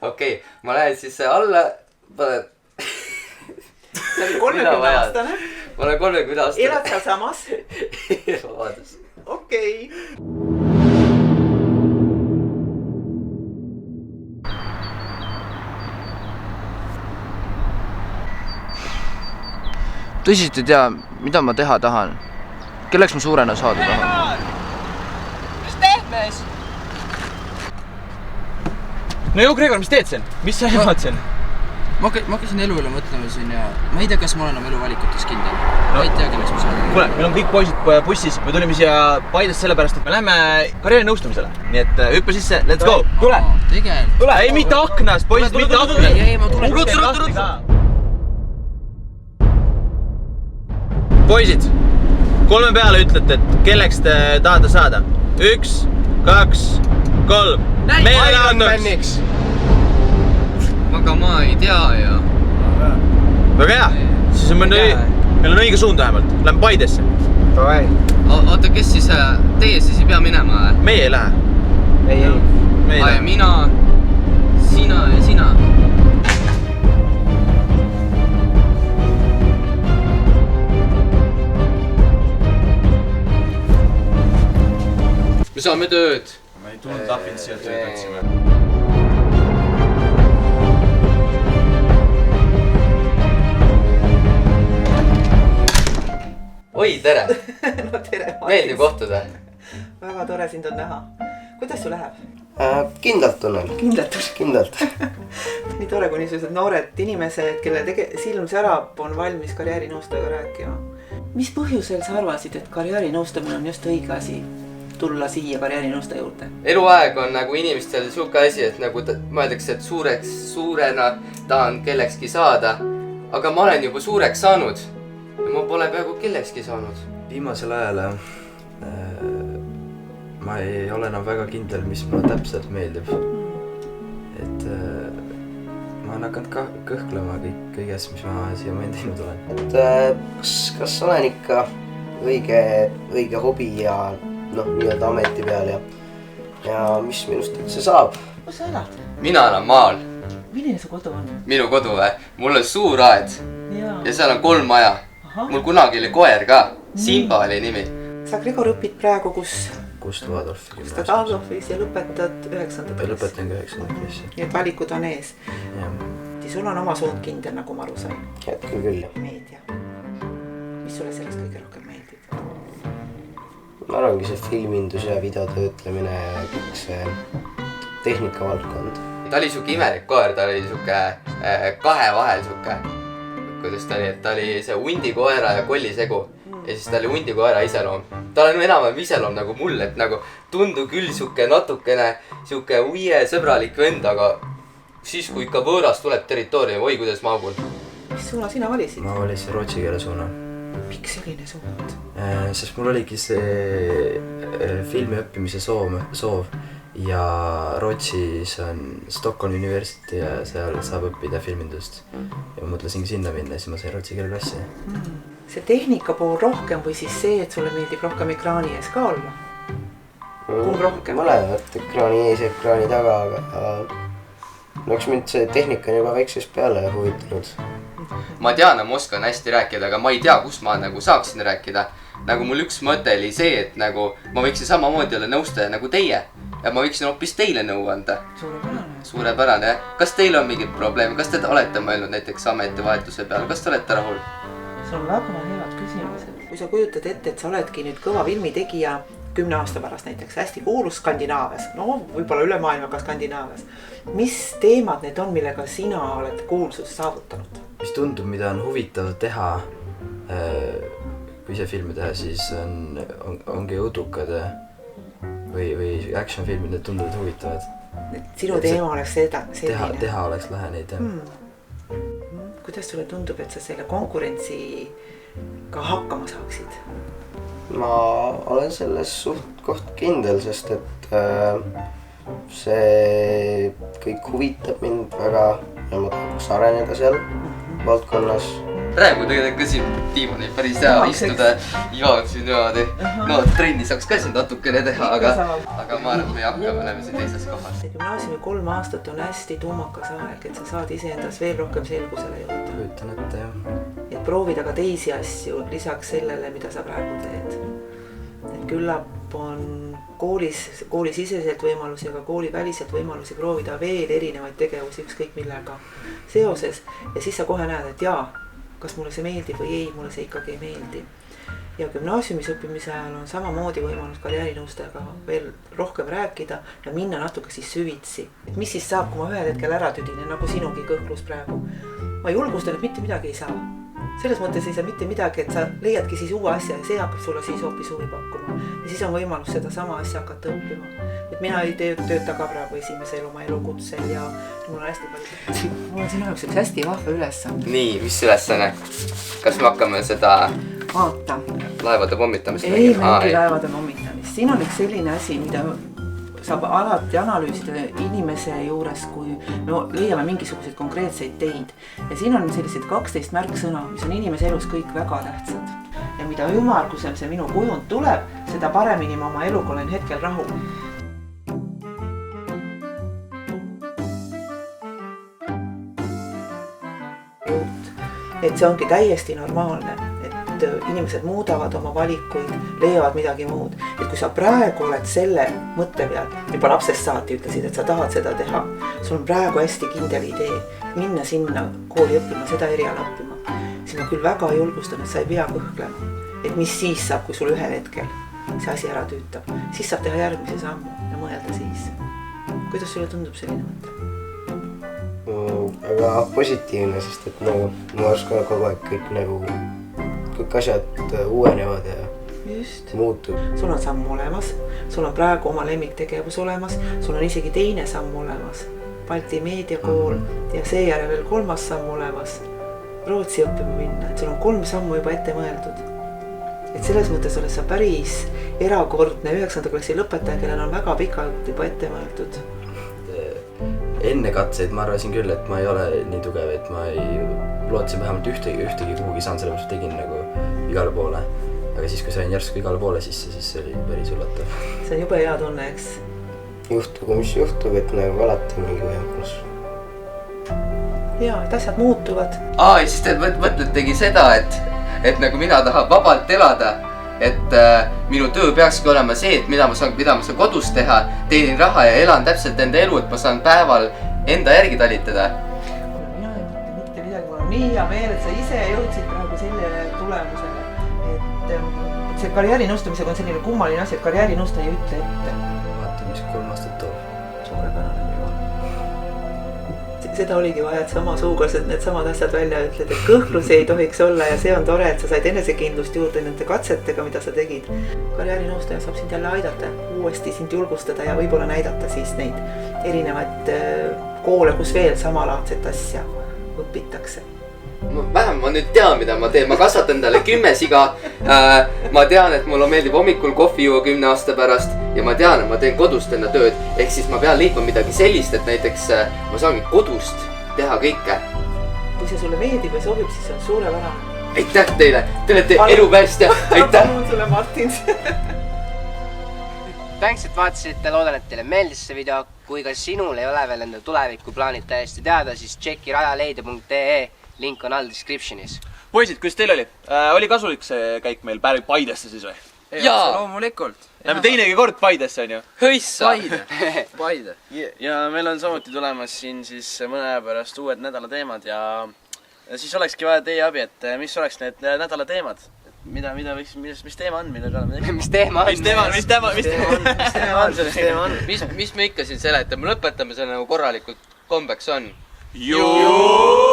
Okei, ma lähen siis alla. See oli 30-aastane. Ma olen 30-aastane. Elad seal samas? Vabandust. Okei. Tõsiselt ei tea, mida ma teha tahan. Kelleks ma suurena saada tahan? Mis teed mees? No ju, Gregor, mis teed siin? Mis sa jõuad siin? Ma hakkasin elu üle mõtlema siin ja ma ei tea, kas ma olen oma elu valikutes kindel. Ma ei tea, kelleks ma saada. Kuule, meil on kõik poisid bussis. Me tulime siia Paidest sellepärast, et me läheme karjäärinõustamisele. Nii et hüppe sisse, let's go! Tule! Tegelikult. Tule! Ei, mitte aknas, poisid, mitte aknas! Ei, ma tulen. Ruttu! Poisid, 3 peale ütlete, et kelleks te tahate saada. 1, 2, 3. Meeleannuks! Aga ma ei tea ju. Väga hea, siis on meil on õige suund vähemalt. Lähme Paidesse. Oota, kes siis, teie siis ei pea minema? Meie ei lähe. Ai, mina, sina ja sina. Me saame tööd. Ma ei tulnud lapid siia tööd otsima. Oi, tere! No tere, Meeldib kohtuda. Väga tore sind on näha. Kuidas su läheb? Kindlalt tunnen. Kindlalt. Nii tore, kui niisugused noored inimesed, kelle silm särab, on valmis karjäärinõustajaga rääkima. Mis põhjusel sa arvasid, et karjäärinõustamine on just õige asi tulla siia karjäärinõustaja juurde? Eluaeg on nagu inimestel siuke asi, et nagu mõeldakse, et suurena tahan kellekski saada. Aga ma olen juba suureks saanud. Ja ma pole peaaegu kellekski saanud. Viimasel ajal ma ei ole enam väga kindel, mis mulle täpselt meeldib. Et ma olen hakanud kõhklema kõigest, mis ma siia ma teinud olen. Kas olen ikka õige hobi ja nii-öelda ameti peal ja mis minust üldse saab? Kus sa elad? Mina elan maal. Milline su kodu on? Minu kodu või? Mul on suur aed. Ja seal on 3 maja. Mul kunagi oli koer ka. Simba oli nimi. Sa, Gregor, õpid praegu kus? Kust Adolfi gümnaasiumis. Kust Adolfis ja lõpetad 9. klassi. Lõpetan ka 9. klassi. Nii et valikud on ees. Sul on oma suund kindel, nagu ma aru sain. Hetkel küll. Meedia. Mis sulle sellest kõige rohkem meeldib? Ma arvangi see filmindus ja videotöötlemine ja kõik see tehnikavaldkond. Ta oli siuke imelik koer, ta oli siuke 2 vahel siuke. Kuidas ta oli, et ta oli see hundikoera ja kolli segu. Ja siis ta oli hundikoera iseloom. Ta oli enam iseloom nagu mul, et nagu tundu küll siuke natukene siuke uie sõbralik vend, aga siis kui ikka võõras tuleb territoorium, oi kuidas maagul. Mis suuna sina valisid? Ma valisin rootsi keele suuna. Miks selline suund? Sest mul oligi see filmi õppimise soov ja Rootsis on Stockholm University ja seal saab õppida filmindust. Ja mõtlesingi sinna minna ja siis ma sain rootsi keele klassi. See tehnika pool rohkem või siis see, et sulle meeldib rohkem ekraani ees ka olla? Kumb rohkem? Mõlemad ekraani ees ja ekraani taga, aga eks mind see tehnika on juba väiksest peale huvitanud. Ma tean, ma oskan hästi rääkida, aga ma ei tea, kus ma nagu saaksin rääkida. Nagu mul üks mõte oli see, et nagu ma võiksin samamoodi olla nõustaja nagu teie. Ja ma võiksin hoopis teile nõu anda. Suurepärane. Kas teil on mingid probleeme? Kas te olete mõelnud näiteks ametivahetuse peale? Kas te olete rahul? Sul on väga head küsimused. Kui sa kujutad ette, et sa oledki nüüd kõva filmitegija 10 aasta pärast näiteks hästi kuulus Skandinaavias, võib-olla üle maailma ka Skandinaavias. Mis teemad need on, millega sina oled kuulsust saavutanud? Mis tundub, mida on huvitav teha, kui ise filmi teha, siis ongi õudukad või action filmid, need tunduvad huvitavad. Sinu teema oleks selline? Teha oleks lähe neid, Kuidas sulle tundub, et sa selle konkurentsiga hakkama saaksid? Ma olen selles suht koht kindel, sest et see kõik huvitab mind väga ja ma tahaks areneda seal valdkonnas praegu tegelikult ka siin diivanil päris hea istuda ja siin niimoodi. No trenni saaks ka siin natukene teha, aga ma arvan, et me ei hakka, me oleme siin teises kohas. Gümnaasiumi 3 aastat on hästi tuumakas aeg, et sa saad iseendas veel rohkem selgusele jõuda. Kujutan ette, jah. Et proovida ka teisi asju lisaks sellele, mida sa praegu teed. Et küllap on koolisiseselt võimalusi, aga kooliväliselt võimalusi proovida veel erinevaid tegevusi ükskõik millega seoses. Ja siis sa kohe näed, et jaa, kas mulle see meeldib või ei, mulle see ikkagi ei meeldi. Ja gümnaasiumis õppimise ajal on samamoodi võimalus karjäärinõustega veel rohkem rääkida ja minna natuke siis süvitsi. Et mis siis saab, kui ma ühel hetkel ära tüdinen, nagu sinugi kõhklus praegu. Ma julgustan, et mitte midagi ei saa. Selles mõttes ei saa mitte midagi, et sa leiadki siis uue asja ja see hakkab sulle siis hoopis huvi pakkuma. Ja siis on võimalus seda sama asja hakata õppima. Et mina ei tööta ka praegu esimesel oma elukutsel ja mul on hästi palju. Mul on sinu jaoks üks hästi vahva ülesanne. Nii, mis ülesanne? Kas me hakkame seda Vaata. Laevade pommitamist? Ei mängi laevade pommitamist. Siin on üks selline asi, mida saab alati analüüsida inimese juures, kui me leiame mingisuguseid konkreetseid teid. Ja siin on sellised 12 märksõna, mis on inimese elus kõik väga tähtsad. Ja mida ümmargusem see minu kujund tuleb, seda paremini ma oma eluga olen hetkel rahul. Et see ongi täiesti normaalne, et inimesed muudavad oma valikuid, leiavad midagi muud. Et kui sa praegu oled selle mõtte peal, juba lapsest saati ütlesid, et sa tahad seda teha, sul on praegu hästi kindel idee minna sinna kooli õppima, seda eriala õppima. Siis ma küll väga julgustan, et sa ei pea kõhklema. Et mis siis saab, kui sul ühel hetkel see asi ära tüütab. Siis saab teha järgmise sammu ja mõelda siis. Kuidas sulle tundub selline mõte? Väga positiivne, sest et nagu mu arust ka kogu aeg kõik asjad uuenevad ja Just. muutub. Sul on samm olemas, sul on praegu oma lemmiktegevus olemas, sul on isegi teine samm olemas, Balti meediakool ja seejärel veel 3. samm olemas, Rootsi õppima minna, et sul on 3 sammu juba ette mõeldud. Et selles mõttes oled sa päris erakordne 9. klassi lõpetaja, kellel on väga pikalt juba ette mõeldud. Enne katseid ma arvasin küll, et ma ei ole nii tugev, et ma ei lootsin vähemalt ühtegi kuhugi saan, sellepärast tegin nagu igale poole. Aga siis, kui sain järsku igale poole sisse, siis see oli päris üllatav. See on jube hea tunne, eks? Juhtugu, mis juhtub, et nagu alati mingi võimalus. Jaa, et asjad muutuvad. Ja siis te mõtletegi seda, et nagu mina tahan vabalt elada. Et minu töö peakski olema see, et mida ma saan kodus teha, teenin raha ja elan täpselt enda elu, et ma saan päeval enda järgi talitada. Mina ei mõtle mitte midagi, mul on nii hea meel, et sa ise jõudsid praegu selle tulemusele. Et see karjäärinõustamisega on selline kummaline asi, et karjäärinõustaja ei ütle ette. Vaata, mis 3 aastat toob. Suurepärane juba. Seda oligi vaja, et sa oma suuga need samad asjad välja ütled, et kõhklusi ei tohiks olla ja see on tore, et sa said enesekindlust juurde nende katsetega, mida sa tegid. Karjäärinõustaja saab sind jälle aidata, uuesti sind julgustada ja võib-olla näidata siis neid erinevaid koole, kus veel samalaadset asja õpitakse. Vähem ma nüüd tean, mida ma teen, ma kasvatan endale 10 siga. Ma tean, et mulle meeldib hommikul kohvi juua 10 aasta pärast ja ma tean, et ma teen kodust enda tööd. Ehk siis ma pean leidma midagi sellist, et näiteks ma saangi kodust teha kõike. Kui see sulle meeldib ja sobib, siis on suurepärane. Aitäh teile, te olete elupäästja, aitäh! Palun sulle, Martin! Thanks, et vaatasite, loodan, et teile meeldis see video. Kui ka sinul ei ole veel enda tulevikuplaanid täiesti teada, siis tšeki rajaleide.ee. Link on all descriptionis. Poisid, kuidas teil oli? Oli kasulik see käik meil Paidesse siis või? Jaa, loomulikult. Läheme teinegi kord Paidesse, on ju? Hõissa! Paide. Ja meil on samuti tulemas siin siis mõne pärast uued nädalateemad ja siis olekski vaja teie abi, et mis oleks need nädalateemad? Mis teema on, mille peale me tegime? Mis teema on? Mis me ikka siin seletame? Lõpetame selle nagu korralikult kombeks on. Joo!